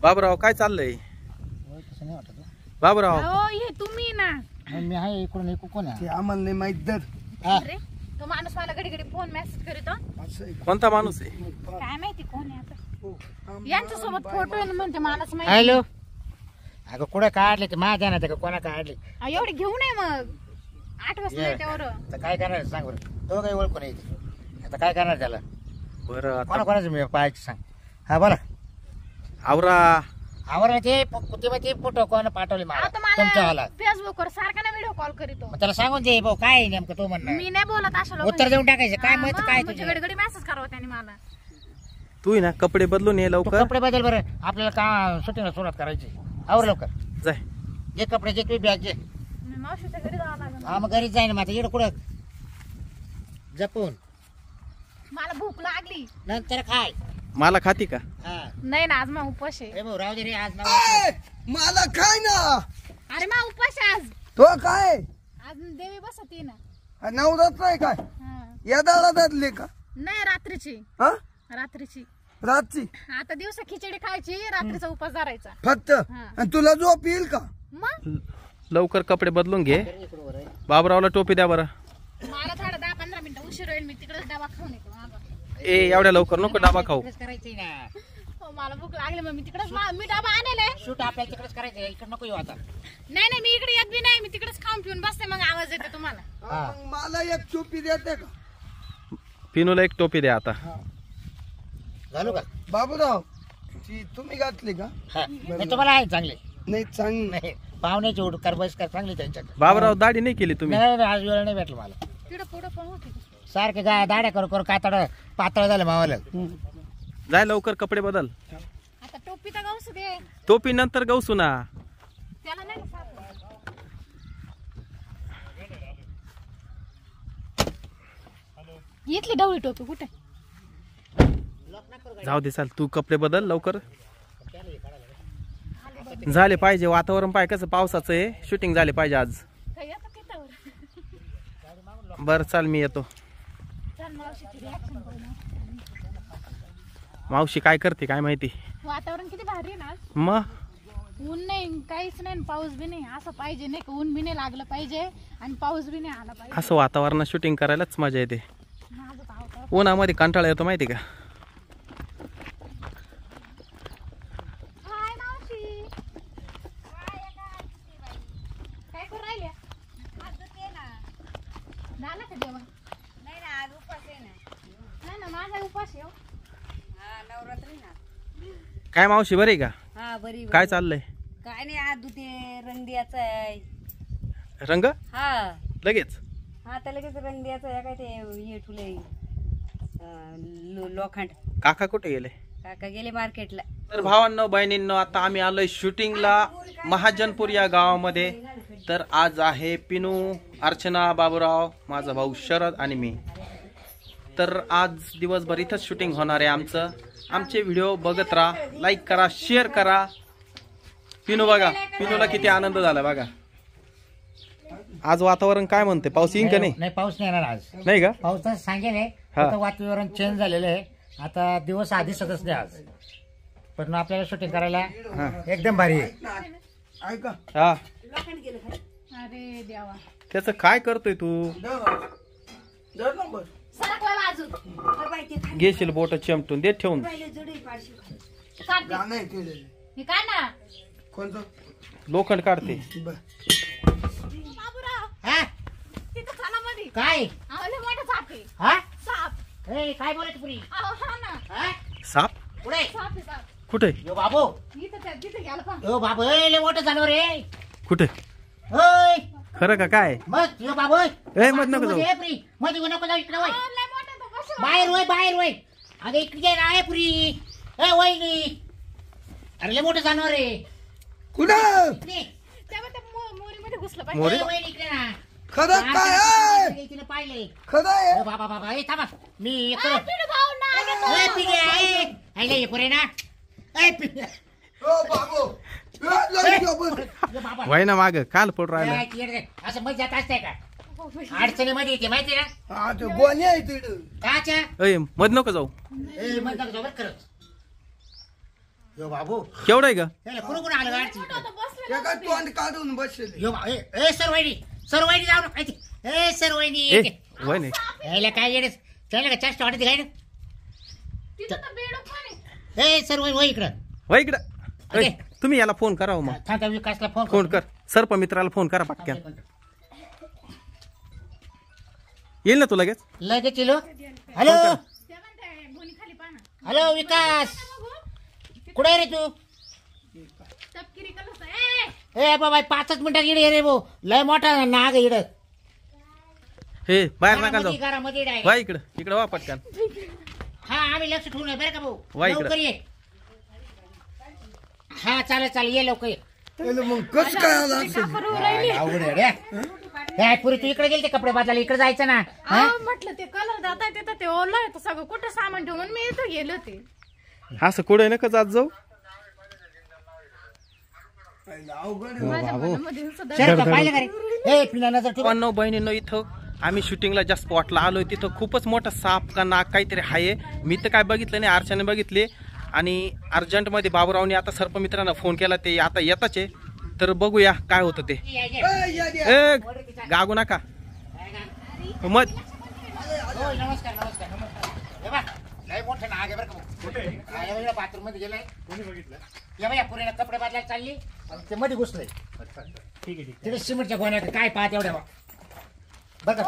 बाबूराव काय चाललंय? बाबूराव हे तुम्ही ना मी आहे इकडून एक कोण आहे आम्हाला नाही माहित दर. अरे तो माणूस मला घडी घडी फोन मेसेज करीतो. कोणता माणूस आहे? काय माहिती कोण आहे आता. यांच्या सोबत फोटो आहे म्हणते माणूस माहिती. हॅलो अगं कुठे काढले ते माझ्या ना कोणा काढले एवढे घेऊ नये मग 8 वाजता त्यावर आता काय करणार सांग बरं. तो काही ओळखून नाही आता काय करणार त्याला. बरं कोणा कोणाचं मी पाहायचं सांग. हा बोला आवरा. आवराचे कुठे फोटो कोण पाठवले मला आता तुमच्या मला हाला फेसबुक वर सारखा ना व्हिडिओ कॉल करीतो. मग त्याला सांगून दे भाऊ काय नेमकं तो म्हणणार मी नाही बोलत अशा उत्तर देऊन टाकायचं काय माहिती काय तुझ्या तुझे घडी घडी मेसेज करावं त्याने मला. तू ना कपडे बदलून ये तू लवकर. कपडे बदल बरं आपल्याला का शूटिंगला सुरुवात करायची. आवर लवकर जाय. जे कपडे जे तुम्ही बॅग जे मी मावशीच्या घरी जावं लागेल. हा मग घरीच जाईन मग आता इकडं कुठं जपून मला भूक लागली. नंतर खाय. मला खाती का? हा नाही ना आज मग उपास आहे. ए भाऊ राहू दे रे आज ए, मला काय ना अरे मग उपास आहे आज. तो काय आज देवी बसती ना. नवरात्र आहे काय हा. या दाडातले का? नाही रात्रीची. हा रात्रीची रातची आता दिवसा खिचडी खायची रात्रीचा उपास धरायचा. फक्त हा. आणि तुला झोप येईल का? मग लवकर कपडे बदलून घे. बाबूरावला टोपी द्या बरं. मला थोडा 10-15 मिनिटं उशीर होईल. मी तिकडेच डबा खाऊन येतो. ए एवढ्या लवकर नको डाबा खाऊ. करायचंय ना हो मला भूक लागली मग मी तिकडेच मी डबा आणले. शूट आपल्याला तिकडेच करायचंय इकडे नको येऊ आता. नाही मी इकडे येत बी नाही. मी तिकडेच खाऊन पिऊन बसते मग आवाज येते तुम्हाला. मग मला एक चुपी देते का? पिनूला एक टोपी द्या आता. घालू का बाबूराव ती तुम्ही घातली का? हा नाही तुम्हाला आहे चांगले नाही चांगली नाही पाहुण्याची उड करबस कर चांगली त्यांच्याकडे. बाबूराव दाढी नाही केली तुम्ही? नाही आज वेळ नाही भेटलं मला. तिकडे पुढे पण होती. सारखे दाड्या करू करू कातड पातळ झालं मावाला. जाय लवकर कपडे बदल. आता टोपी तर गाऊस दे. टोपी नंतर गवसू ना. त्याला नाही का सापडलं? इथली ढवळी टोपी कुठे? जाऊ दे चाल तू कपडे बदल लवकर. झाले पाहिजे वातावरण पाय कसं पावसाचं आहे. शूटिंग झाले पाहिजे आज. काय येतं तिथं? बर चाल मी येतो. चल मावशीची reaction करू ना. मावशी काय करते काय माहिती. वातावरण किती भारी आहे ना आज. मग ऊन नाही काहीच नाही पाऊस बी नाही. असं पाहिजे नाही का ऊन बी नाही लागलं पाहिजे आणि पाऊस बी नाही आला पाहिजे. असं वातावरणात शूटिंग करायलाच मजा येते. माझं तर आवडतं. उन्हामध्ये कंटाळा येतो माहिती का. हाय मावशी. काय करू राहिल्या? झालं का जेवण? नाही ना आज उपास आहे ना. नाही ना माझा उपास आहे. हा नवरात्री ना. काय मावशी बरी का? हा बरी काय चाललंय? काय नाही आज दुते रंग द्यायचा आहे. रंग हा लगेच. हा तर लगेच रंग द्यायचा आहे. काय ते हे ठुले लोखंड. काका कुठे गेले? काका गेले मार्केटला. तर भावांनो बहिणींनो आता आम्ही आलोय शूटिंगला महाजनपूर या गावामध्ये. तर आज आहे पिनू, अर्चना, बाबूराव, माझा भाऊ शरद आणि मी. तर आज दिवसभर इथंच शूटिंग होणार आहे आमचं. आमचे व्हिडिओ बघत राहा, लाईक करा, शेअर करा. पिनू बघा, पिनूला किती आनंद झाला बघा. आज वातावरण काय म्हणते? पाऊस येईन का नाही? नाही पाऊस नाही येणार आज. नाही का? पाऊस तर सांगेल हा. आता वातावरण चेंज झालेलं आहे. आता दिवस आधी सदच नाही आज पण आपल्याला शूटिंग करायला एकदम भारी आहे. ऐका हा अरे देवा. त्याचं काय करतोय तू? दर नंबर सरकवा बाजू. घेशील बोट चिमटून दे ठेवून. काढते. गाणं आहे केलेलं. हे काय ना कोणतं? लोखंड काढते. बर बाबूराव हा? तिथं खानामध्ये काय आवले मोठा साप आहे. हा साप. ए, काय बोलत पुरी अहो हा ना. हा? साप पुढे साप आहे साप. कुठे? यो बाबू तिथे गेला पहा. यो बाबू लय मोठं झालं रे. कुठे? होय खरं का काय? मग यो बाबू ए मत नको जाऊ. मध्ये नको जाऊ इकडे वय. लय मोठा तो कसं? बाहेर वय बाहेर वय. अगं इकडे ये ना पुरी. ए वहिनी अरे लय मोठं जनावर रे. कुठं? इकडे. तेव्हा त्या मोरीमध्ये घुसलं पाहिजे. मोरी? ए, वहिनी इकडे ना. खरं काय आहे? तिने पाहिले. खरं आहे? ए, बाबा बाबा ए थांबा मी आ, येतो. पिढू भाऊ ना आगे तो. ए पिढे ए आईले ये पुरे ना. ए पिढे ओ बाबू लय जोबर. यो बाबा वय ना माग काल पड राहिलं. ए, इकडे ये. असं मजा जात असते का अडचणीमध्ये येते माहिती ना. हा ते गोणी आहे तिथं. काच्या ए मध नको जाऊ. ए मग जाऊ बरं करत. यो बाबू केवढं आहे ग त्याला कुणा कुणा आलं गाडची एका तोंड काढून बसले यो ए सर वहिनी जाऊ नका इथे. ए सर वहिनी ए वय नाही यायला काय येडेस त्याला का चेष्टा वाटते काय ना तिथं तर बेडूक पण आहे. ए सर वहिनी वय इकडं वय इकडं अरे. ए, तुम्ही याला फोन करा हो मग थांब थांब विकासला फोन फोन कर सर्प मित्राला फोन करा पटक्यान येईल ना तू लगेच लगेच येलो. हॅलो त्या म्हणते गोणी खाली पाना हॅलो विकास कुठे रे तू तपकिरी कलर ए बाबा 5 मिनिटात इडे रे भाऊ लय मोठा नाग इड हे बाहेर नका जाऊ घरामध्ये डाय वा इकडं वा पटक्यान हा आम्ही लक्ष ठेवून बरं का भाऊ वा इकडं. लवकर ये हा चालेल ये लवकर ये. त्याला मग कस काय आला असेल अवघड आहे रे. काय पुरी तू इकडे गेलते कपडे बदलायला इकडे जायचं ना हा? म्हटलं ते कलर जात आहे तिथं ते ओलं आहे सगळं कुठं सामान ठेवून मी इथं गेले होते. असं कुठे नका जात जाऊ अवघड माझ्या मनामध्ये सुद्धा शरद का पाहिलं का रे ए पिना नजर ठेव. भावांनो बहिणींनो इथं आम्ही शूटिंगला ज्या स्पॉटला आलोय तिथं खूपच मोठा साप का नाग काहीतरी आहे. मी तर काय बघितलं नाही अर्चनाने बघितले आणि अर्जंटमध्ये बाबूरावने आता सर्पमित्रांना फोन केला ते आता येताच आहे तर बघूया काय होतं ते. ए गागू नका मग हो, नमस्कार हे बघ, लय मोठं नाग आहे बरं का भाऊ. बाथरूम मध्ये गेलाय या बाया पुरीला कपडे बदलायला चालली आणि ते मध्ये घुसलंय. ठीक आहे तिथे सिमेंटच्या गोण्या काय पाहत एवढ्या बघा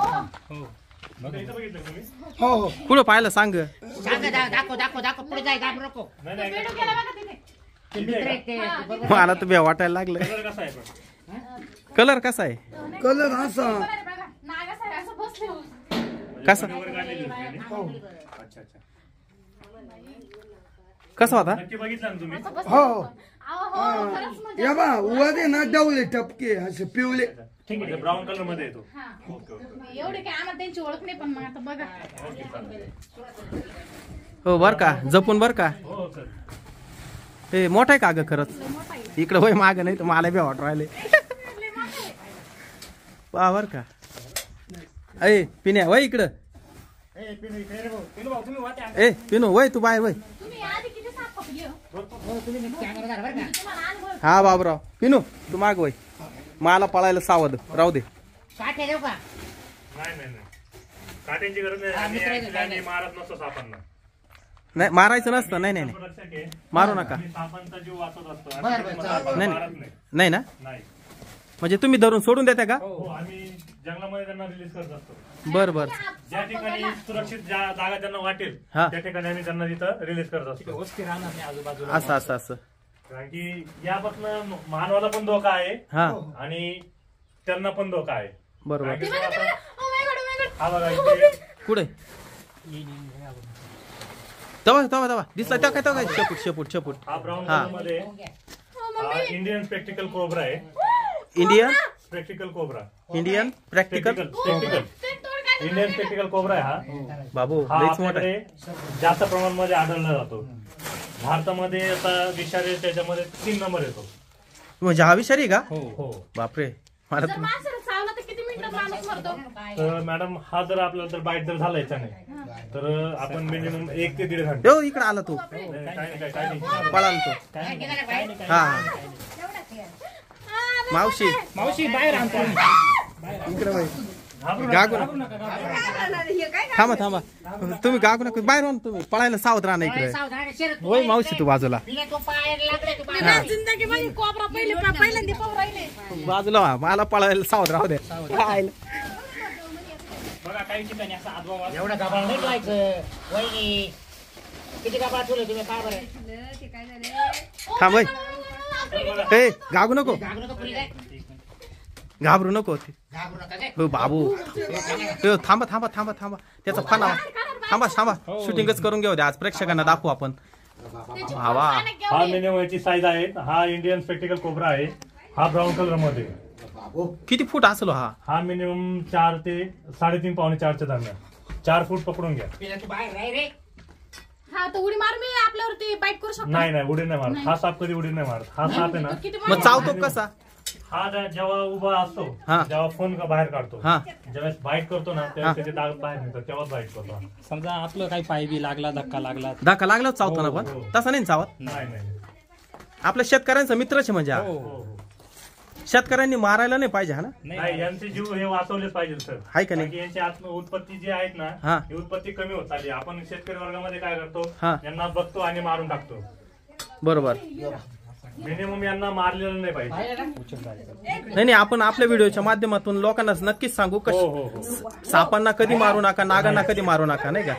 हो हो कुठं पाहिलं सांग सांगा दाखव पुढे जाय दाब नको बेडूक गेला बघा तिथे. ते मित्र आहेत ते बरोबर. मला तर बे वाटायला लागलं कलर कसा आहे कलर असा बरं बघा नागासारखं असं बसले होते. कसा कसा होता असं बसले हो होते. अहो, हो, खरंच म्हणजे या बा वर ना डवले टपके असे पिवले ब्राऊन कलर मध्ये येतो. हा. एवढे काय आम्हाला त्यांची ओळख नाही पण मग आता बघा हो बर का जपून बर का हो सर. हे मोठा आहे का ग खरंच इकडं वय माग नाही तर मला बी वाट राहिले वा बर का अय पिण्या वय इकडं ए, पिनू इकडे रे भाऊ. ए पिनू वय तू बाय वय तुम्ही आधी किती साप पकडले हो? हो, तुम्ही कॅमेरा धरा बरं का. तुम्हाला अनुभव हा बाबूराव पिनू तू माग वय मला पळायला सावध राहू दे काटे देऊ का नाही काट्यांची गरज नाही. आम्ही मित्र आहे, actually आम्ही मारत नसतो सापांना. नाही मारायचं नसतं नाही नाही नाही रक्षक आहे. मारू नका आम्ही सापांचा जीव वाचत असतो. बरं, आम्ही बरं, तुम्हाला चालेल. नाही, मारत नाही. नाही ना नाही. म्हणजे तुम्ही धरून सोडून देता का हो आम्ही जंगलामध्ये त्यांना रिलीज करत असतो. बर बर ज्या ठिकाणी सुरक्षित जागा त्यांना वाटेल हा. त्या ठिकाणी आम्ही त्यांना तिथं रिलीज करत असतो. असं असं असं कारण की यापासून मानवाला पण धोका आहे हा आणि त्यांना पण धोका आहे. बरोबर कारण की बघा, आता- बघा. Oh my God, oh my God. हा बघा इथे कुठे तवा तवा तवा दिसला त्या काय तवा काय शेपूट हा ब्राऊन हा. कलर मध्ये हा इंडियन स्पेक्टिकल कोब्रा आहे. Indian spectacled cobra Indian practical ते तोड काय इंडियन स्पेक्टिकल कोब्रा आहे हा. बाबू हा लईच मोठा आपल्याकडे आहे. जास्त प्रमाणामध्ये आढळला जातो. भारतामध्ये आता विषारी त्याच्यामध्ये 3 नंबर येतो. म्हणजे हा विषारी का हो बापरे मला जर तर- माणसाला चावलं तर किती मिनिटात माणूस मरतो? तर मॅडम हा जर आपल्याला जर बाईट जर झाला याच्याने तर आपण मिनिमम 1 ते 1.5 घंटे यो इकडे आला तू काय नाही पळाला तो हा मावशी इकडे वळ. गागू नका थांबा तुम्ही गागू नका बाहेर हो ना तुम्ही पळायला सावध राहा ना इकडे सावधान शरद होय मावशी तू बाजूला पिण्या तो पायाला लागले तू हा. जिंदगी मध्ये कोबरा पहिल्यांदा पाहू राहिले. बाजूला व्हा. मला पळायला सावध राहू दे बघा काही ठिकाणी असा आजोबा एवढं गाबाळ नाही ठेवायचं वहिनी किती गाबाळ ठेवले तुम्ही काय बरं ते काय झालं थांब होय. ए गागू नको घाबरू नको पुरी काय घाबरू नको घाबरू नका काय हो बाबू हो, थांबा त्याचा फना थांबा शूटिंगच करून घेऊ दे आज प्रेक्षकांना दाखवू आपण हवा हा मिनिमम याची साईज आहे. हा इंडियन स्पेक्टिकल कोब्रा आहे. हा ब्राऊन कलर मध्ये. किती फूट असलो हा हा मिनिमम 4 ते 3.5 पावणे 4च्या दरम्यान 4 फूट पकडून घ्या. पिण्या तू बाहेर राह रे हा तर उडी मार मी आपल्यावरती बाईट करू शकतो. नाही उडी नाही मारत. हा साप कधी उडी नाही मारत. हा साप आहे ना किती मग चावतो कसा हा जेव्हा उभा असतो हा. जेव्हा फोन बाहेर काढतो हा. ज्यावेळेस बाईट करतो ना तेव्हा त्याचे दाग बाहेर निघतात तेव्हाच बाईट करतो. समजा आपलं काही पाय बी लागला धक्का लागला धक्का लागला चावतो ना पण तसा नाही चावत नाही आपल्या शेतकऱ्यांचा मित्रच आहे म्हणजे हा. हो हो शेतकऱ्यांनी मारायला नाही पाहिजे हा ना. नाही यांचे जीव हे वाचवलेच पाहिजे सर. आहे का नाही? कारण की यांची आत्म उत्पत्ती जी आहेत ना हा. ही उत्पत्ती कमी होत चालली. आपण शेतकरी वर्गामध्ये काय करतो हा. यांना बघतो आणि मारून टाकतो. बरोबर. मिनिमम यांना मारलेलं नाही पाहिजे. नाही नाही, आपण आपल्या व्हिडिओच्या माध्यमातून लोकांना नक्कीच सांगू हो कशी हो हो सापांना कधी मारू नका, नागांना कधी मारू नका, नाही का.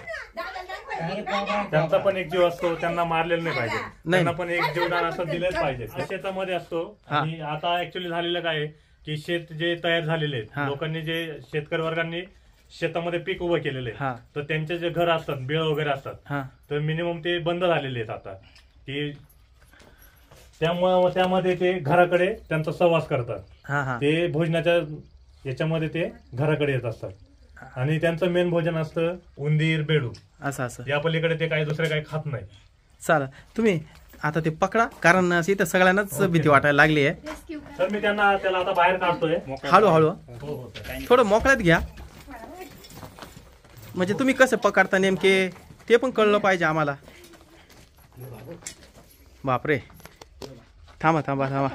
त्यांचा पण एक जीव असतो, त्यांना मारलेलं नाही पाहिजे. त्यांना पण एक जीवदान असं दिलंच पाहिजे. शेतामध्ये असतो हा. आणि आता ऍक्च्युअली झालेलं काय आहे की शेत जे तयार झालेले आहेत, हा. लोकांनी जे शेतकरी वर्गांनी शेतामध्ये पीक उभं केलेलं हा. आहे, तर त्यांचे जे घर असतात, बिळ वगैरे असतात, हा तर मिनिमम ते बंद झालेले आहेत आता की त्यामुळे त्यामध्ये ते घराकडे त्यांचा सहवास करतात. हा हा ते भोजनाच्या याच्यामध्ये ते घराकडे येत असतात आणि त्यांचं मेन भोजन असतं उंदीर, बेडूक. असं असं. या पलीकडे ते काही दुसरे काही खात नाही. चालेल, तुम्ही आता ते पकडा, कारण इथं सगळ्यांनाच भीती वाटायला लागली आहे. तर मी त्याला आता बाहेर काढतोय. हळूहळू हो हो थोडं मोकळ्यात घ्या, म्हणजे तुम्ही कसं पकडता नेमके ते पण कळलं पाहिजे आम्हाला. बापरे, थांबा थांबा थांबा,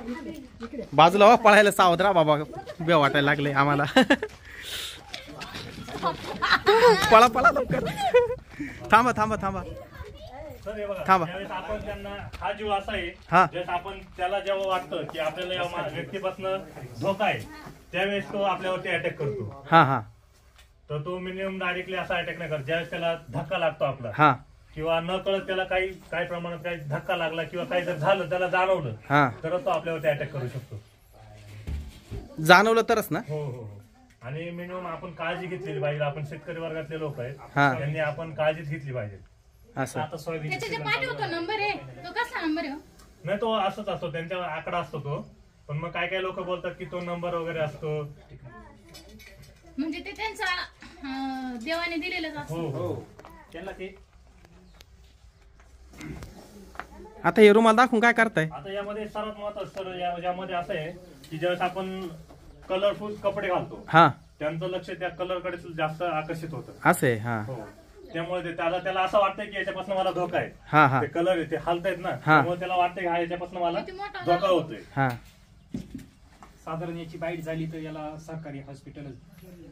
बाजूला वा, पळायला सावध राहा बाबा, बे वाटायला लागले आम्हाला. पळा पळा लवकर, थांबा थांबा थांबा तर हे बघा, थांबा. ज्यावेळेस आपण त्यांना हा जीव असा आहे, हा. ज्यावेळेस आपण त्याला जेव्हा वाटतं की आपल्याला या व्यक्तीपासून धोका आहे, त्यावेळेस तो आपल्यावरती अटॅक करतो. हा हा तर तो मिनिमम डायरेक्टली असा अटॅक नाही करत. ज्यावेळेस त्याला धक्का लागतो आपला हा किंवा न कळत त्याला काही प्रमाणात काही धक्का लागला किंवा काही जर झालं, त्याला जाणवलं, हा, तरच तो आपल्यावरती अटॅक करू शकतो. जाणवलं तरच ना. हो हो हो. आणि मिनिमम आपण काळजी घेतलेली पाहिजे. आपण शेतकरी वर्गातले लोक आहेत, हा. त्यांनी आपण काळजीच घेतली पाहिजे. असं. आता सोयाबीन त्याच्या जे पाठवतो नंबर आहे तो कसला नंबर आहे हो? नाही, तो असंच असतो, त्यांच्या आकडा असतो तो. पण मग काय लोक बोलतात की तो नंबर वगैरे असतो. म्हणजे ते त्यांचा देवाने दिलेलाच हो असतो. हो त्यांना ते. आता हे रुमाल दाखवून काय करताय? आता यामध्ये सर्वात महत्वाचं सर यामध्ये असं आहे की ज्यावेळेस आपण कलरफुल कपडे घालतो, हा, त्यांचं लक्ष त्या कलरकडे जास्त आकर्षित होतं. असं आहे. हा हो. त्यामुळे त्याला असं वाटतं की याच्यापासून मला धोका आहे. हा हा ते कलर आहे ते हलतायत ना, हा. त्यामुळे त्याला वाटतं की हा याच्यापासून मला किती मोठा धोका होतोय. हा साधारण याची बाईट झाली तर याला सरकारी हॉस्पिटल.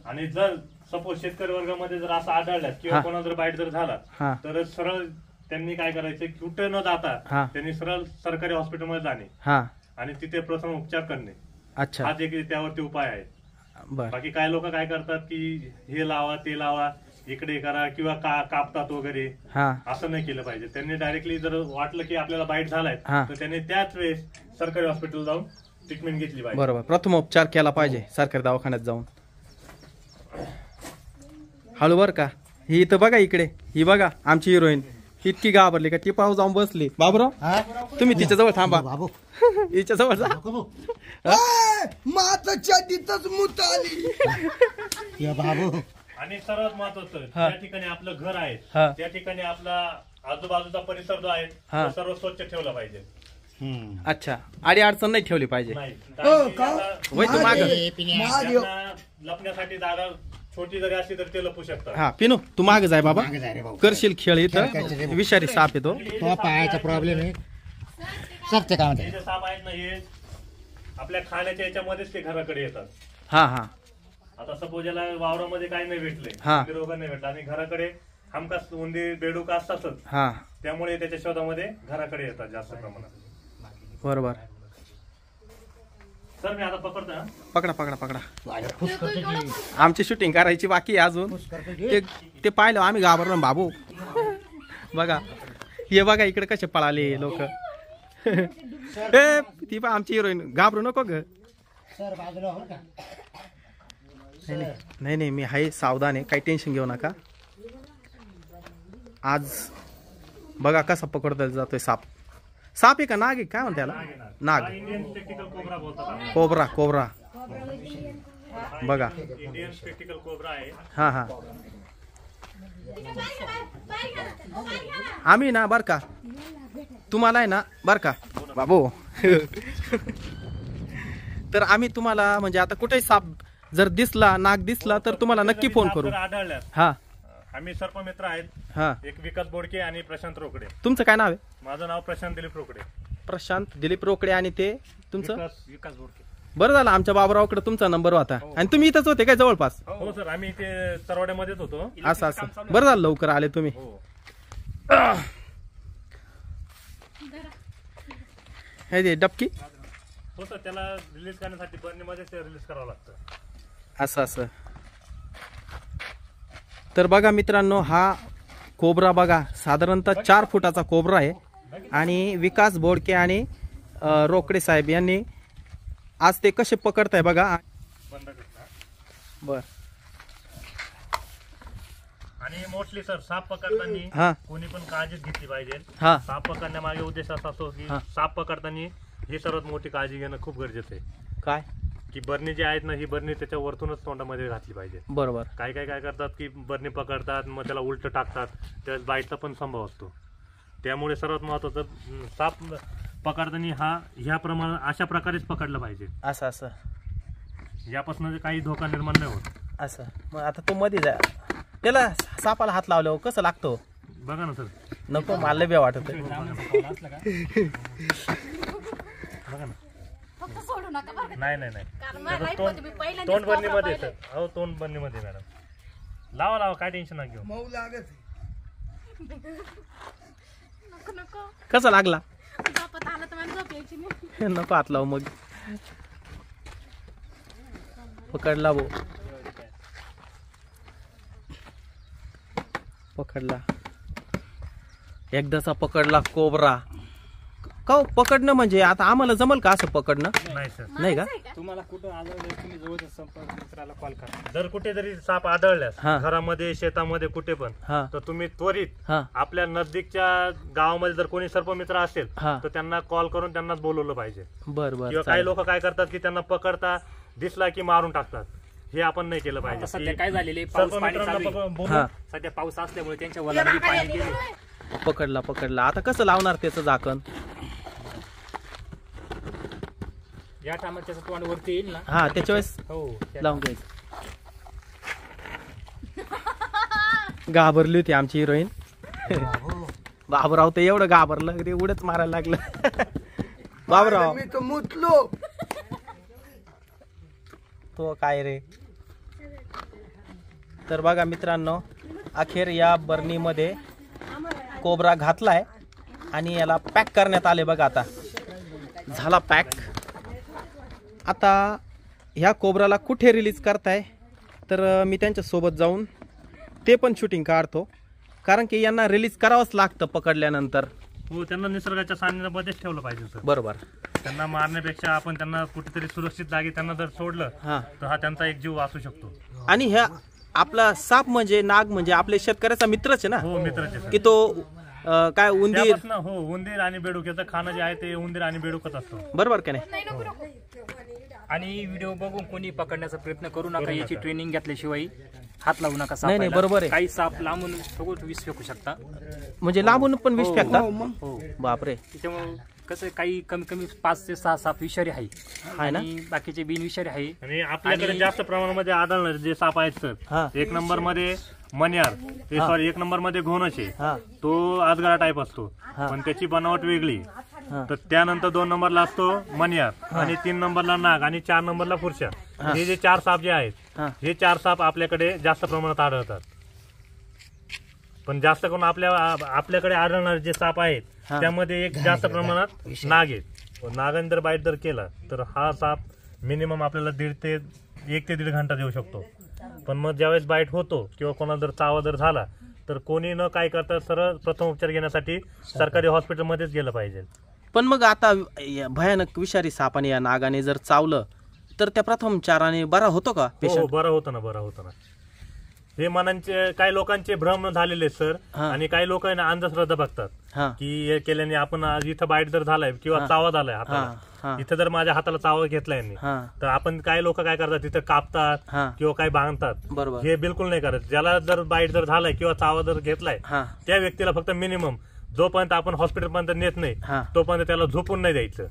आणि जर सपोज शेतकरी वर्गामध्ये जर असं आढळलं किंवा हा. कोणा जर बाईट जर झाला, हा तर सरळ त्यांनी काय करायचं, कुठे न जाता हा. त्यांनी सरळ सरकारी हॉस्पिटलमध्ये जाणे हा. आणि तिथे प्रथम उपचार करणे. अच्छा, हाच एक त्यावरती उपाय आहे. बर. बाकी काय लोक काय करतात की हे लावा ते लावा, इकडे करा किंवा कापतात वगैरे, हा असं नाही केलं पाहिजे. त्यांनी डायरेक्टली जर वाटलं की आपल्याला बाईट झालाय, हा. तर त्यांनी त्याच वेळेस सरकारी हॉस्पिटल जाऊन ट्रीटमेंट घेतली पाहिजे. बरोबर, प्रथमोपचार केला पाहिजे सरकारी दवाखान्यात जाऊन. हळू बर का. ही इथं बघा, इकडे ही बघा आमची हिरोईन इतकी घाबरली का ती पाहू जाऊन बसली. बाबूराव, तुम्ही तिच्या जवळ थांबा, बाबू हिच्या जवळ जा. माता चड्डीतच मूत आली. या बाबू आणि सर्वात महत्वाचं, हा. त्या ठिकाणी आपलं घर आहे, हा. त्या ठिकाणी आपला आजूबाजूचा परिसर जो आहे हा. तो सर्व स्वच्छ ठेवला पाहिजे. अच्छा, आडी अडचण नाही ठेवली पाहिजे. नाही, हो का? वय तू माग. माग लपण्यासाठी जागा छोटी जरी असली तर ते लपू शकतात. हा पिनू, तू माग जाय बाबा, मागे जा रे भाऊ. करशील खेळ खेळ करशील रे इथं, भाऊ. विषारी साप येतो. तो पायाचा प्रॉब्लेम आहे. सर ते काय हे म्हणते, जे साप आहेत ना, हे आपल्या खाण्याच्या याच्यामध्येच ते घराकडे येतात. हा हा आता सपोज याला वावरामध्ये काही नाही भेटले, हा. उंदीर वगैरे नाही भेटला आणि घराकडे हमखास उंदीर बेडूक असतातच, हा त्यामुळे त्याच्या शोधामध्ये घराकडे येतात जास्त प्रमाणात. बरोबर. सर मी आता पकडतो हा. पकडा पकडा पकडा. अरे खुश करतो की, आमची शूटिंग करायची बाकी आहे अजून. खुश करतो ते की. ते पाहिलं आम्ही घाबरलो बाबू. बघा हे बघा इकडे कसे पळाले लोक. ए ती पा आमची हिरोईन, घाबरू नको ग. सर बाजूला हो का. नाही नाही, मी आहे सावधान आहे, काही टेन्शन घेऊ नका. आज बघा कसा पकडता जातोय साप. साप आहे का नाग आहे, काय म्हणते त्याला? नाग, हा इंडियन स्पेक्टिकल कोबरा बोलतात आपण. कोबरा. कोबरा बघा. इंडियन स्पेक्टिकल कोबरा आहे. हा हा, आम्ही ना बर का तुम्हाला आहे ना बर का बाबू. तर आम्ही तुम्हाला म्हणजे आता कुठेही साप जर दिसला, नाग दिसला तर तुम्हाला नक्की फोन करू. जर आढळल्यास हा आम्ही सर्पमित्र आहेत, हा. एक विकास बोडके आणि प्रशांत रोकडे. तुमचं काय नाव आहे? माझं नाव प्रशांत दिलीप रोकडे. प्रशांत दिलीप रोकडे आणि ते तुमचं विकास बोडके. बरं झालं आमच्या बाबरावकडे तुमचा नंबर होता आणि तुम्ही इथंच होते काय जवळपास? हो सर, आम्ही इथे तरवाड्यामध्येच होतो. असं असं बरं झालं लवकर आले तुम्ही. हो. हे दे डबकी. हो सर, त्याला रिलीज करण्यासाठी बर्नीमध्येच रिलीज करावं लागतं. असं असं. तर बघा मित्रांनो, हा कोबरा बघा साधारणतः 4 फुटाचा कोबरा आहे आणि विकास बोडके आणि रोकडे साहेब यांनी आज ते कसे पकडताय बघा. बंद करता. बर. आणि मोस्टली सर साप पकडताना हा कोणी पण काळजी घेतली पाहिजे. हा साप पकडण्यामागे उद्देश असा असतो की हा. साप पकडताना ही सर्वात मोठी काळजी घेणं खूप गरजेचं आहे. काय की बरणी जी आहेत ना, ही बरणी त्याच्या वरतूनच तोंडामध्ये घातली पाहिजे. बरोबर. काय करतात की बरणी पकडतात, मग त्याला उलट टाकतात, त्यात बाईटचा पण संभव असतो. त्यामुळे सर्वात महत्वाचं साप पकडताना ह्या प्रमाणात अशा प्रकारेच पकडलं पाहिजे. असं असं यापासून काही धोका निर्माण नाही होत. असं. मग आता तो मध्ये जा, त्याला सापाला हात लावल्यावर कसं लागतो? बघा ना सर, नको मला बे वाटत. बघा ना. फक्त सोडू नका बरं का. नाही कारण माझ्या त्याचं लाईफमध्ये मी पहिल्यांदाच तोंड कोबरा बरणीमध्ये पाहिलंय. सर. हो, तोंड बरणीमध्ये मॅडम. लावा काय टेन्शन नका घेऊ. मऊ लागत नको नको. कसा लागला? झोपत आलं तर मला झोप यायची नाही. नको हात लावू. मग पकडला भाऊ, पकडला. एकदाचा पकडला कोबरा. का पकडणं म्हणजे आता आम्हाला जमल का असं पकडणं? नाही सर. नाही का? तुम्हाला कुठं आढळलं तुम्ही जवळचा संपर्क मित्राला कॉल करा. जर कुठे जरी साप आढळल्यास हा. घरामध्ये, शेतामध्ये, कुठे पण, हा तर तुम्ही त्वरित हा आपल्या नजदीकच्या गावामध्ये जर कोणी सर्पमित्र असेल हा. तर त्यांना कॉल करून त्यांनाच बोलवलं पाहिजे. बर बर. किंवा काही लोक काय करतात की त्यांना पकडता दिसला की मारून टाकतात. हे आपण नाही केलं आता पाहिजे. सध्या की काय झालेले पाऊस पाणी सर्पमित्रांना चालू आहे. बोलून- हा सध्या पाऊस असल्यामुळे त्यांच्या वलांनी पाणी गेले. पकडला पकडला. आता कसं लावणार त्याचं झाकण? या टायमात त्याचं तोंड वरती येईल ना. हा त्याच्या वेळेस हो लावून घ्यायचं. घाबरली होती आमची हिरोईन. बाबराव तर एवढं घाबरलं ते उडच मारायला लागलं. बाबराव मी तर मुतलो. तो काय रे. तर बघा मित्रांनो, अखेर या बर्नीमध्ये कोबरा घातलाय आणि याला पॅक करण्यात आले. बघा आता झाला पॅक. आता ह्या कोबराला कुठे रिलीज करताय तर मी त्यांच्या सोबत जाऊन ते पण शूटिंग काढतो, कारण की यांना रिलीज करावंच लागतं पकडल्यानंतर. हो, त्यांना निसर्गाच्या सानिध्यामध्येच ठेवलं पाहिजे सर. बरोबर. त्यांना मारण्यापेक्षा आपण त्यांना कुठेतरी सुरक्षित जागी त्यांना जर सोडलं हा. तर हा त्यांचा एक जीव वाचू शकतो. आणि ह्या आपला साप म्हणजे नाग म्हणजे आपल्या शेतकऱ्याचा मित्रच आहे ना. हो, मित्राचे सर. की तो काय उंदीर. त्यापासून हो, उंदीर आणि बेडूक याचं खाणं जे आहे ते उंदीर आणि बेडूकच असतो. बरोबर का नाही? आणि व्हिडिओ बघून कोणी पकडण्याचा प्रयत्न करू नका. याची ट्रेनिंग घेतल्याशिवाय हात लावू नका. नाही, नाही, बरोबर आहे. काही साप लांबून सगळं विष फेकू शकता. म्हणजे लांबून पण विष फेकतात. हो, बापरे. त्याच्यामुळे कसं काही कमी कमी 5 ते 6 साप विषारी आहे आहे ना? आणि बाकीचे बिनविषारी आहे. आणि आपल्याकडे आणि- जास्त प्रमाणामध्ये आढळणारे जे साप आहेत हा. सर, 1 नंबर मध्ये मन्यार, सॉरी 1 नंबर मध्ये घोणशे, हा तो आजगरा टाईप असतो, पण त्याची बनावट वेगळी. हा. तर त्यानंतर 2 नंबरला असतो मन्यार आणि 3 नंबरला नाग आणि 4 नंबरला फुरशा. हे जे 4 साप जे आहेत, हा. हे 4 साप आपल्याकडे जास्त प्रमाणात आढळतात. पण जास्त करून आपल्याकडे आढळणारे जे साप आहेत हा. त्यामध्ये एक जास्त प्रमाणात नाग आहेत. नागाने जर बाईट जर केला तर हा साप मिनिमम आपल्याला 1 ते 1.5 घंटा देऊ शकतो. पण मग ज्यावेळेस बाईट होतो किंवा कोणाला जर चावा जर झाला तर कोणी न काय करता सरळ प्रथम उपचार घेण्यासाठी सरकारी हॉस्पिटलमध्येच गेलं पाहिजे. पण मग आता या भयानक विषारी सापाने या नागाने जर चावलं तर त्या प्रथमोपचाराने बरा होतो का हो, पेशंट? बरं होतं ना. हे मनांचे काही लोकांचे भ्रम झालेले सर. हा. आणि काही लोक अंधश्रद्धा बघतात हा की हे केल्याने आपण आज इथं बाईट जर झालाय किंवा हा. चावा झालाय हा हाताला, हा इथं जर माझ्या हाताला चावा घेतलाय यांनी, हा तर आपण काही लोक काय करतात तिथं कापतात हा किंवा काही बांधतात. बरोबर. हे बिलकुल नाही करत. ज्याला जर बाईट जर झालाय किंवा चावा जर घेतलाय हा त्या व्यक्तीला फक्त मिनिमम जोपर्यंत आपण हॉस्पिटलपर्यंत नेत नाही हा तोपर्यंत त्याला झोपून नाही द्यायचं.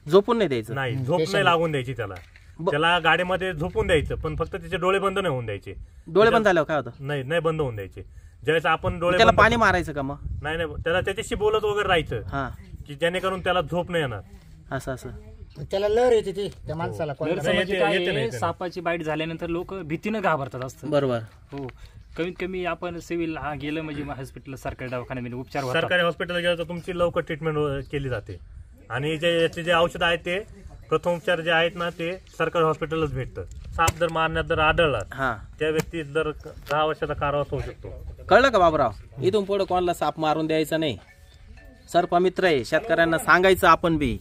झोपून नाही द्यायचं. नाही, झोप नाही लागून द्यायची त्याला. त्याला गाडीमध्ये झोपून द्यायचं, पण फक्त त्याचे डोळे बंद नाही होऊन द्यायचे. डोळे बंद झाल्यावर काय होतं? नाही बंद होऊन द्यायचे. ज्यावेळेस आपण डोळे त्याला बंद- पाणी मारायचं का मग? नाही त्याला त्याच्याशी बोलत वगैरे राहायचं. हा की जेणेकरून त्याला झोप नाही येणार. असं असं त्याला लहर येते ती त्या माणसाला लहर नाही, म्हणजे येते- काय येते आहे, नाही, येते सापाची बाईट झाल्यानंतर लोक भीतीनं घाबरतात असतं. बरोबर. हो, कमीत कमी आपण सिव्हिल गेलं म्हणजे हॉस्पिटल सरकारी दवाखान्यामध्ये उपचार होतात. सरकारी हॉस्पिटल गेलं तर तुमची लवकर ट्रीटमेंट केली जाते. आणि याचे जे औषध आहेत ते प्रथमोपचार जे आहेत ना ते सरकारी हॉस्पिटलच भेटतं. साप जर मारण्यात जर आढळला हा, त्या व्यक्तीस जर 10 वर्षाचा कारावास होऊ शकतो. कळलं का बाबूराव? इथून पुढे कोणाला साप मारून द्यायचा नाही. सर्पमित्र आहे, शेतकऱ्यांना सांगायचं आपण बी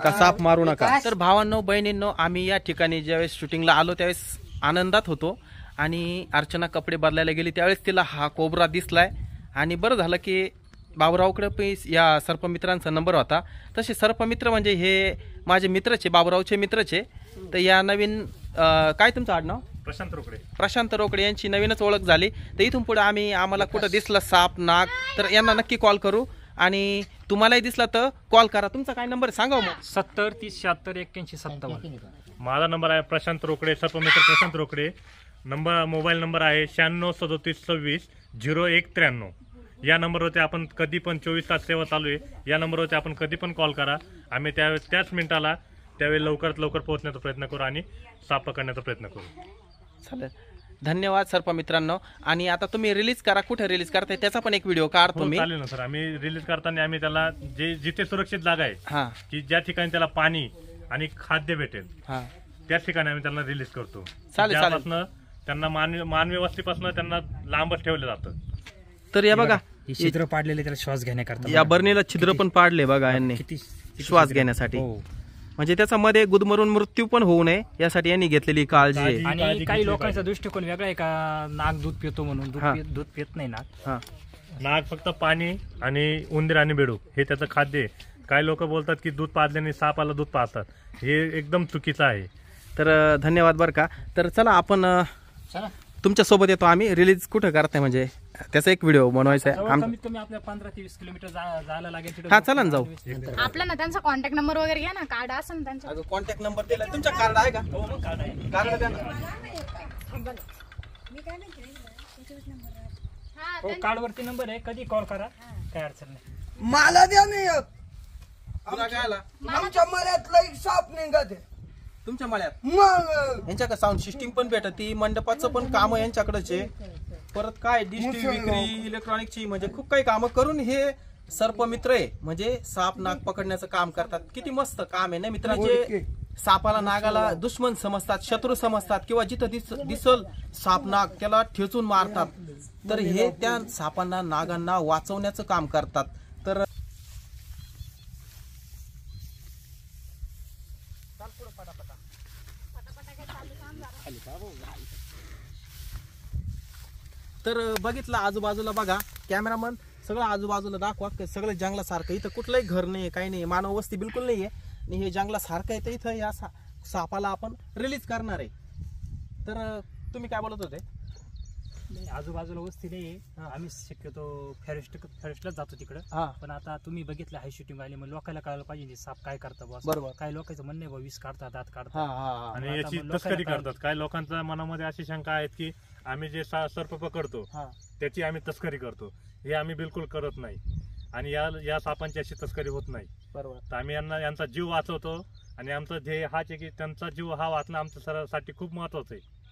का साप मारू नका. तर भावांनो बहिणींनो, आम्ही या ठिकाणी ज्यावेळेस शूटिंगला आलो त्यावेळेस आनंदात होतो आणि अर्चना कपडे बदलायला गेली त्यावेळेस तिला हा कोबरा दिसलाय. आणि बरं झालं की बाबूरावकडे पण या सर्पमित्रांचा नंबर होता. तसे सर्पमित्र म्हणजे हे माझे मित्रचे, बाबूरावचे मित्रचे. तर या नवीन काय तुमचं आडनाव? प्रशांत रोकडे यांची नवीनच ओळख झाली. तर इथून पुढे आम्हाला कुठं दिसलं साप नाग तर यांना नक्की कॉल करू. आणि तुम्हालाही दिसला तर कॉल करा. तुमचा काय नंबर सांगा मग? 70 30 76 81 57. माझा नंबर आहे प्रशांत रोकडे, सर्पमित्र प्रशांत रोकडे. मोबाईल नंबर आहे 96 37 26 0193. या नंबरवरती आपण कधी पण 24 तास सेवा चालू आहे. या नंबरवरती आपण कधी पण कॉल करा. आम्ही त्याच मिनिटाला त्यावेळी लवकरात लवकर पोहोचण्याचा प्रयत्न करू आणि साप पकडण्याचा प्रयत्न करू. चालेल, धन्यवाद सर्पमित्रांनो. आणि आता तुम्ही रिलीज करा, कुठे रिलीज करताय त्याचा पण एक व्हिडिओ काढतो मी. चालेल ना सर. आम्ही रिलीज करताना आम्ही त्याला जिथे सुरक्षित जागा आहे हा की ज्या ठिकाणी त्याला पाणी आणि खाद्य भेटेल हा त्याच ठिकाणी आम्ही त्यांना रिलीज करतो. चालेल. ज्यापासनं त्यांना मानवी वस्तीपासून त्यांना लांबच ठेवलं जातं. तर या बघा हे छिद्र पाडलेले त्याला श्वास घेण्याकरता. या बर्नीला छिद्र पण पाडले बघा यांनी श्वास घेण्यासाठी. हो. म्हणजे त्याचा मध्ये गुदमरून मृत्यू पण होऊ नये यासाठी यांनी घेतलेली काळजी आहे. आणि काही लोकांचा दृष्टिकोन वेगळा आहे का नाग दूध पितो म्हणून. हा. दूध पित नाही नाग. हा नाग फक्त पाणी आणि उंदीर आणि बेडूक हे त्याचं खाद्य आहे. काही लोक बोलतात की दूध पाजल्याने सापाला दूध पाजतात. हे एकदम चुकीचं आहे. तर धन्यवाद बरं का. तर चला आपण चला तुमच्या सोबत येतो. आम्ही रिलीज कुठं करताय म्हणजे त्याचा एक व्हिडिओ बनवायचा आहे. कमीत कमी आपल्या 15 ते 20 किलोमीटर जायला लागेल. हा चला ना जाऊ. आपला ना त्यांचा कॉन्टॅक्ट नंबर वगैरे घ्या ना, कार्ड असेल ना त्यांचा. कॉन्टॅक्ट नंबर दिला तुमचा? कार्ड आहे का? कार्ड द्या ना. हा, हो, कार्डवरती नंबर आहे, कधी कॉल करा, काय अडचण नाही. मला द्या नाही एक. तुला काय आला? आमच्या मळ्यातला एक साप निघत आहे. तुमच्या मळ्यात मग यांच्याकडे साऊंड सिस्टीम पण भेटती, मंडपाचं पण काम यांच्याकडेच आहे. परत काय डिश टीव्ही विक्री, इलेक्ट्रॉनिकची, म्हणजे खूप काही कामं करून हे सर्पमित्र आहे. म्हणजे साप नाग पकडण्याचं काम करतात. किती मस्त काम आहे ना मित्राचे. सापाला नागाला दुश्मन समजतात, शत्रू समजतात किंवा जिथं दिसल साप नाग त्याला ठेचून मारतात. तर हे त्या सापांना नागांना वाचवण्याचं काम करतात. तर बघितलं आजूबाजूला बघा, कॅमेरामन सगळं आजूबाजूला दाखवा. सगळं जंगलासारखं, इथं कुठलंही घर नाही, काही नाही, मानव वस्ती बिलकुल नाहीये आणि हे जंगलासारखं आहे. तर इथं या सापाला आपण रिलीज करणार आहे. तर तुम्ही काय बोलत होते? नाही, आजूबाजूला वस्ती नाहीये. आम्ही शक्यतो फॉरेस्टलाच जातो तिकडं. हा पण आता तुम्ही बघितलं हाय शूटिंग आली, मग लोकांना कळायला पाहिजे साप काय करता बॉस. बरोबर. काही लोकांचं म्हणणं आहे विष काढतात, दात हा काढतात. हा आणि आता याची मग लोकांना तस्करी कळालं. करतात. काही लोकांच्या मनामध्ये अशी शंका आहेत की आम्ही जे सर्प पकडतो हा त्याची आम्ही तस्करी करतो. हे आम्ही बिलकुल करत नाही. आणि या सापांची अशी तस्करी होत नाही. बरोबर. तर आम्ही यांचा जीव वाचवतो आणि आमचं ध्येय हाच आहे की त्यांचा जीव हा वाचणं आमच्या सर्वांसाठी खूप महत्वाचं आहे.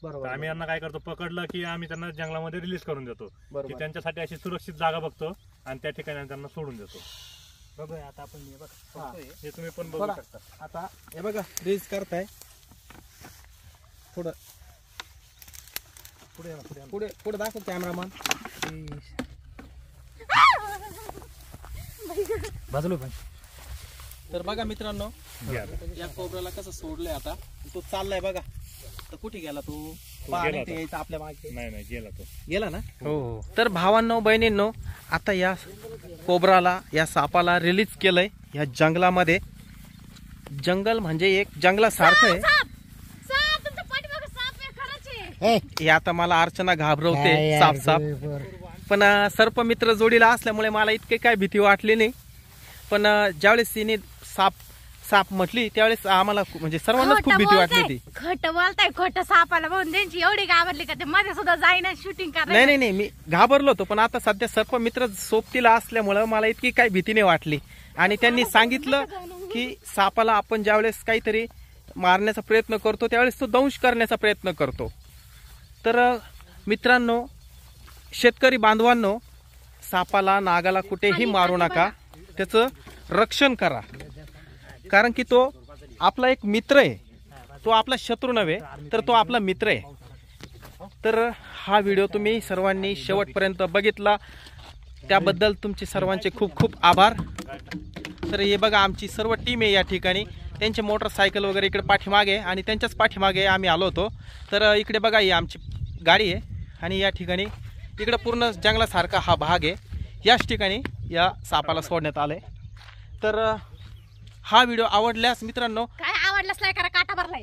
तर बरोबर. आम्ही यांना काय करतो, पकडलं की आम्ही त्यांना जंगलामध्ये रिलीज करून देतो. की बरोबर. त्यांच्यासाठी अशी सुरक्षित जागा बघतो आणि त्या ठिकाणी आम्ही त्यांना सोडून देतो. बघूया आता आपण हे बघा, हा. बघतोय. हे तुम्ही पण बघू बघा. शकता. आता हे बघा रिलीज करताय. पुढं पुढे पुढे दाखव कॅमेरामन. बाजूला पण तर बघा मित्रांनो, घ्या. या कोबऱ्याला कसं सोडलंय आता. तो चाललाय बघा. तर कुठे गेला तो? गेला आता. यायचा आपल्या मागे नाही गेला तो. गेला ना. हो. तर भावांनो बहिणींनो, आता या कोबराला, या सापाला रिलीज केलंय या जंगलामध्ये. जंगल म्हणजे एक जंगलासारखं आहे. तुमच्या पाठीमागे साप आहे, खरंच आहे. हे आता मला अर्चना घाबरवते साप साप. पण सर्पमित्र जोडीला असल्यामुळे मला इतके काय भीती वाटली नाही. पण ज्यावेळेस तिने साप म्हटली त्यावेळेस आम्हाला म्हणजे सर्वांनाच खूप भीती वाटली होती. खोटं बोलताय, खोटं सापाला बघून त्यांची एवढी घाबरली का ते मध्ये सुद्धा जाईना शूटिंग करायला. नाही मी घाबरलो होतो. पण आता सध्या सर्पमित्र सोबतीला असल्यामुळं मला इतकी काही भीती नाही वाटली. आणि त्यांनी सांगितलं की सापाला आपण ज्यावेळेस काहीतरी मारण्याचा प्रयत्न करतो त्यावेळेस तो दंश करण्याचा प्रयत्न करतो. तर मित्रांनो, शेतकरी बांधवांनो, सापाला नागाला कुठेही मारू नका, त्याचं रक्षण करा. कारण की तो आपला एक मित्र आहे, तो आपला शत्रू नव्हे तर तो आपला मित्र आहे. तर हा व्हिडिओ तुम्ही सर्वांनी शेवटपर्यंत बघितला त्याबद्दल तुमचे सर्वांचे खूप खूप आभार. तर हे बघा आमची सर्व टीम आहे या ठिकाणी, त्यांचे मोटरसायकल वगैरे इकडे पाठीमागे आणि त्यांच्याच पाठीमागे आम्ही आलो होतो. तर इकडे बघा ही आमची गाडी आहे आणि या ठिकाणी इकडे पूर्ण जंगलासारखा हा भाग आहे. याच ठिकाणी या सापाला सोडण्यात आलंय. तर हा व्हिडिओ आवडल्यास मित्रांनो, काय आवडलंच नाही करा, काटा भरलाय.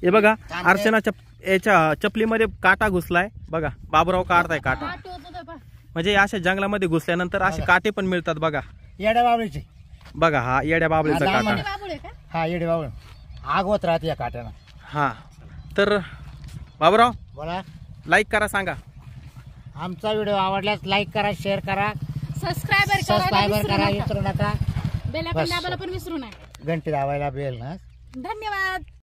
हे बघा अर्चनाच्या याच्या चपलीमध्ये काटा घुसलाय. बघा बाबूराव काढताय काटा. हा, टोचू दे बा. म्हणजे अशा जंगलामध्ये घुसल्यानंतर असे काटे पण मिळतात. बघा येड्या बावळीची. बघा हा येड्या बाबळीचा हा, काटा. बाबूळ आहे का? हा येडे बावळ आग होत राहते या काट्यानं. हा तर बाबूराव बोला. लाईक करा, सांगा. आमचा व्हिडिओ आवडल्यास लाईक करा, शेअर करा, सबस्क्रायबर करा विसरू नका. बेल आयकॉन दाबायला पण विसरू नका. घंटी दाबायला बेल ना. धन्यवाद.